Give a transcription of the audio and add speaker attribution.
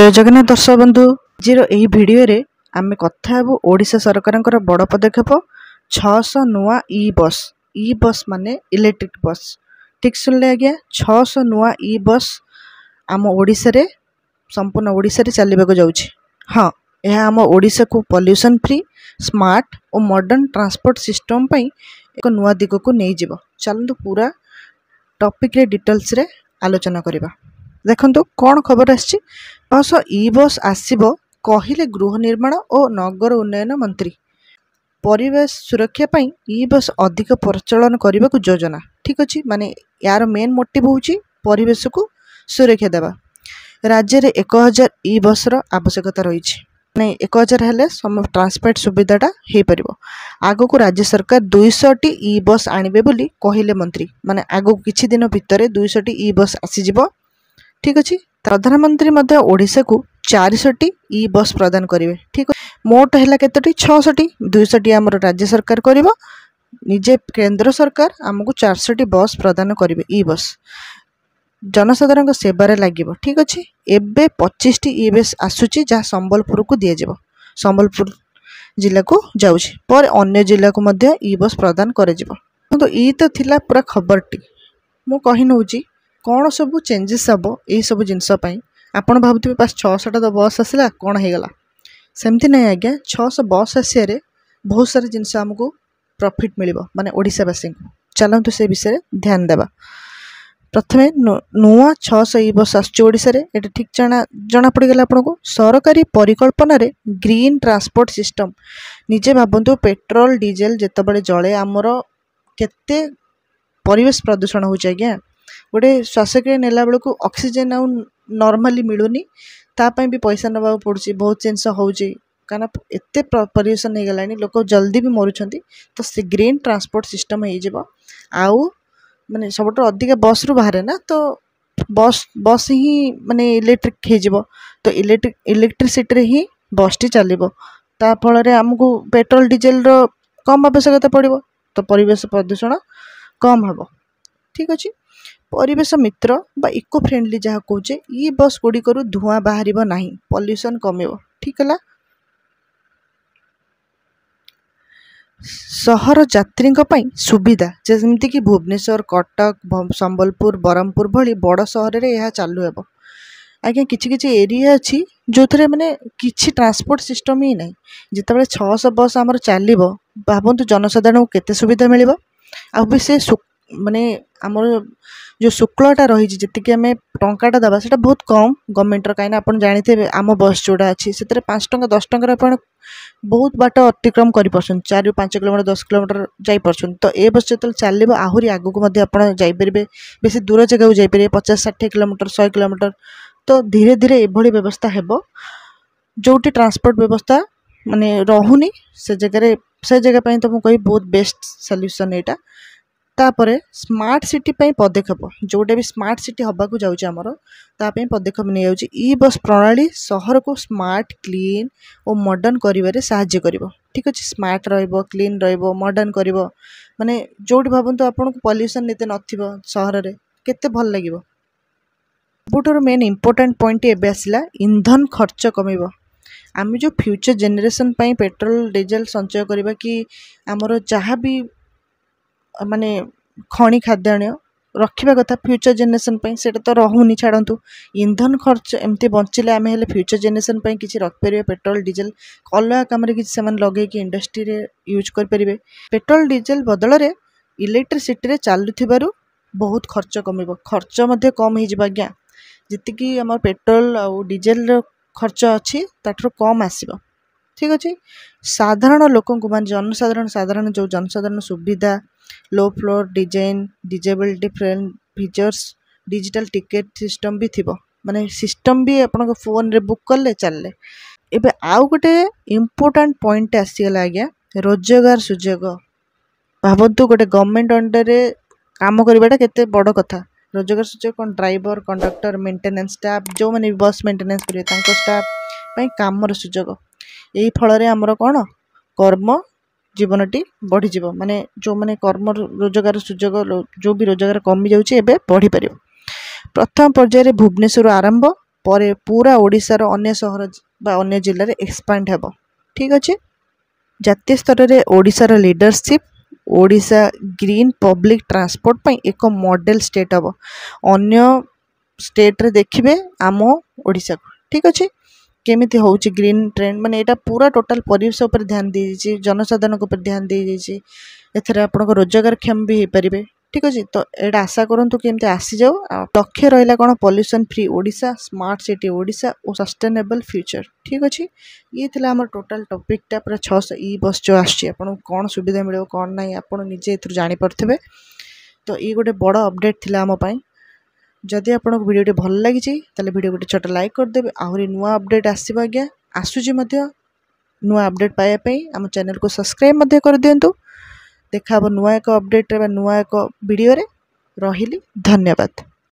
Speaker 1: जय जगन्नाथ दर्शक बंधु आज भिडियो रे आमे कथा हेबु ओडिशा सरकार बड़ पदक्षेप 600 नुआ ई बस माने इलेक्ट्रिक बस। ठीक सुनले आज्ञा, 600 नुआ ई बस आम ओडिशा रे संपूर्ण ओडिशा रे चलबा जाउछि। हाँ, यह आम ओडिशा को पॉल्यूशन फ्री स्मार्ट और मॉडर्न ट्रांसपोर्ट सिस्टम पई एक नुआ दिग को नहीं जीव। चलतु पूरा टॉपिक रे डिटेल्स रे आलोचना करिबा। देखंतु कौन खबर आछि। ई बस आसीबो कहिले गृह निर्माण और नगर उन्नयन मंत्री। परिवेश सुरक्षा पई ई बस अधिक प्रचलन करने को योजना। ठीक अच्छे, माने यार मेन मोटिव होची परिवेश को सुरक्षा देवा। राज्य रे 1000 ई बस रो आवश्यकता रही। माने 1000 हेले सम ट्रांसपोर्ट सुविधाटा हो पारिबो। आगो को राज्य सरकार 200 टी ई बस आनिबे बोली कहिले मंत्री। माने आगो किछि दिन भितरे 200 टी ई बस आसी जिवो। ठीक अच्छे, प्रधानमंत्री मध्य ओडिशा को 400 टी ई बस प्रदान करेंगे। ठीक, मोट है केतोटी 600 टी। 200 टी आमर राज्य सरकार करिवो, निजे केंद्र सरकार आमको 400 टी बस प्रदान करेंगे। ई बस जनसाधारण सेवारे लागिवो। ठीक अच्छे, एबे 25 टी ई बस आसुची जहाँ संबलपुर को दिया जाव। संबलपुर जिला को जाउछि पर अन्य जिला को मध्य ई बस प्रदान करे जिवो। तो ई तो थिला पूरा खबरटी मु कहि नउची कौन सब चेंजेस हम यही सब जिनस आपण भावुवे पास 600 तो बस आसला कौन हो गला। सेमती नहीं आज्ञा, 600 बस आसियारे बहुत सारे जिनस आमको प्रॉफिट मिलिबो माने ओडिशावासी को। चलतु से विषय ध्यान देवा। प्रथमे नुआ 600 ई बस आसोडिशा ये ठीक जना पड़गला आपन को। सरकारी परिकल्पना रे ग्रीन ट्रांसपोर्ट सिस्टम। निजे भावतु पेट्रोल डीजेल जितेबाला जले आमर केते परिवेश प्रदूषण हो आज्ञा। गोटे श्वासक्रिया नेला बेलू ऑक्सीजन आउ नॉर्मली मिलूनी, तापाई भी पैसा नवा पड़ुछि। बहुत जिनस होउछि कारण एते पॉल्यूशन हो गलानी, लोक जल्दी भी मरुछंती। तो से ग्रीन ट्रांसपोर्ट सिस्टम हो जिवो। आउ माने सबट अधिक बस रु बाहर ना, तो बस ही माने इलेक्ट्रिक हो जिवो। तो इलेक्ट्रिसिटी रे ही बस टी चलिबो। ता फल रे हमकु पेट्रोल डीजेल रो कम आवश्यकता पड़िबो, तो परिवेश प्रदूषण कम हबो। ठीक अच्छे, परिवेश मित्र बा इको फ्रेंडली जहाँ कहे ई बस गुड़िकर धुआं बाहर ना, पॉल्यूशन कमिबो। ठीक है, सहर यात्री सुविधा जमती कि भुवनेश्वर कटक संबलपुर बरहमपुर भली बड़ सहर रे यह चालू हेबो। आज्ञा किछि एरिया अच्छी जो थे माने किछि ट्रांसपोर्ट सिस्टम ही नहीं। जितेबाला 600 बस आमर चलो भावतु जनसाधारण को केते सुविधा मिलिबो। आ भी से माने आमर जो शुल्कटा रही जी आम टाटा दबा से बहुत कम गवर्नमेंट कहीं आप जानते आम बस जोड़ा अच्छी से 5 टंका 10 टंका आप बहुत बाट अतिक्रम कर 4-5 किलोमीटर 10 किलोमीटर जापर। तो ए बस जो चलो आहरी आगू जापर, बेसी दूर जगह को जापर 50-60 किलोमीटर 100 किलोमीटर। तो धीरे धीरे एभली व्यवस्था हेबो जोटी ट्रांसपोर्ट व्यवस्था माने रहुनी से जगह पे। तो मुझे बहुत बेस्ट सॉल्यूशन एटा। तापरे स्मार्ट सिटी पई पदक्षेप जोटा भी स्मार्ट सिटी हवा को जाउची हमर तापई पदक्षेप नहीं जाउची। ई बस प्रणाली शहर को स्मार्ट क्लीन और मॉडर्न करिवारे सहाय्य करिवो। ठीक अछि, स्मार्ट रहइबो, क्लीन रहइबो, मॉडर्न करिवो। माने जोटी भाबंतु आपन को पॉल्यूशन नेते नथिबो शहर रे केते भल लागिवो। बुटर मेन इंपोर्टेंट पॉइंट एबे आसिला ईंधन खर्च कमिवो। आम जो फ्यूचर जेनरेशन पई पेट्रोल डीजेल संचय करिबा कि हमर जहाँ भी माने खणी खाद्यान्य रखा कथा फ्यूचर जेनरेशन से तो रहुनी। छाड़ू ईंधन खर्च एमती बचिले आम हेले फ्यूचर जेनरेशन किसी रखिपर। पेट्रोल डीजेल अलग कम लगे कि इंडस्ट्री रे यूज करें। पेट्रोल डीजेल बदल में इलेक्ट्रिसिटी रे चलुथिबारु बहुत खर्च कमिबो। खर्च मध्य कम हो आज्ञा, जी आम पेट्रोल आउ डीजेल खर्च अच्छी ताठू कम आसीबो। ठीक अच्छे, साधारण लोक मान जनसाधारण जो जनसाधारण सुविधा low floor design disability friend features digital ticket system भी थिबो। माने सिस्टम भी अपन फोन रे बुक करले चलले। एबे आउ गोटे इम्पोर्टेंट पॉइंट आसीगला आज्ञा, रोजगार सुजोग। भावतु गोटे गवर्नमेंट अंडर रे काम करवाटा केते बड़ कथा। रोजगार सुजोग कौन ड्राइवर कंडक्टर मेंटेनेंस स्टाफ जो माने बस मेंटेनेंस करिवे तांको स्टाफ पई कामर सुजोग। यही फल रे हमर कोन कर्म जीवनटी बढ़ी जीव। माने जो माने कर्म रोजगार सुजोग जो भी रोजगार कमी जाउची एबे बढ़ी पारिबो। प्रथम पर्याय रे भुवनेश्वर आरंभ ପରେ पूरा ओडिशार अन्य सहर बा अन्य जिल्ला रे एक्सपांड हेबो। ठीक अछि। जातीय स्तर रे ओडिशार leadership Odisha green public transport पई एक मॉडल स्टेट हेबो। अन्य स्टेट रे देखिबे आम ओडिशा को। ठीक अछि। केमिति होउची ग्रीन ट्रेंड माने एटा पूरा टोटल परिवेश ऊपर ध्यान दी जाइछि, जनसाधारण को ऊपर ध्यान दी जाइछि। एथरे आपनको रोजगार क्षम भी हे परिबे। ठीक अछि। तो एटा आशा करंतु केमिति आसी जाऊ। लक्ष्य रहिला कोन pollution free Odisha, smart city Odisha और सस्टेनेबल फ्यूचर। ठीक अछि। ये थिला हमर टोटल टॉपिक टा पूरा 600 ई बस जो आछि आपन कोन सुविधा मिलियो कोन नै आपन निजे एथु जानि परथिबे। तो ई गोटे बड़ अपडेट थिला हम पई। जदि आपनको वीडियो भल लागिछि ताले वीडियो गोटे छोटा लाइक कर देबे। आहुरी नुवा अपडेट आसीबा आज्ञा आसुजी मध्य नुवा अपडेट पाया पई हम चैनल को सब्सक्राइब मध्य कर दियंतु। देखा नुवा एक अपडेट रे नुवा एक वीडियो रे। रहिली धन्यवाद।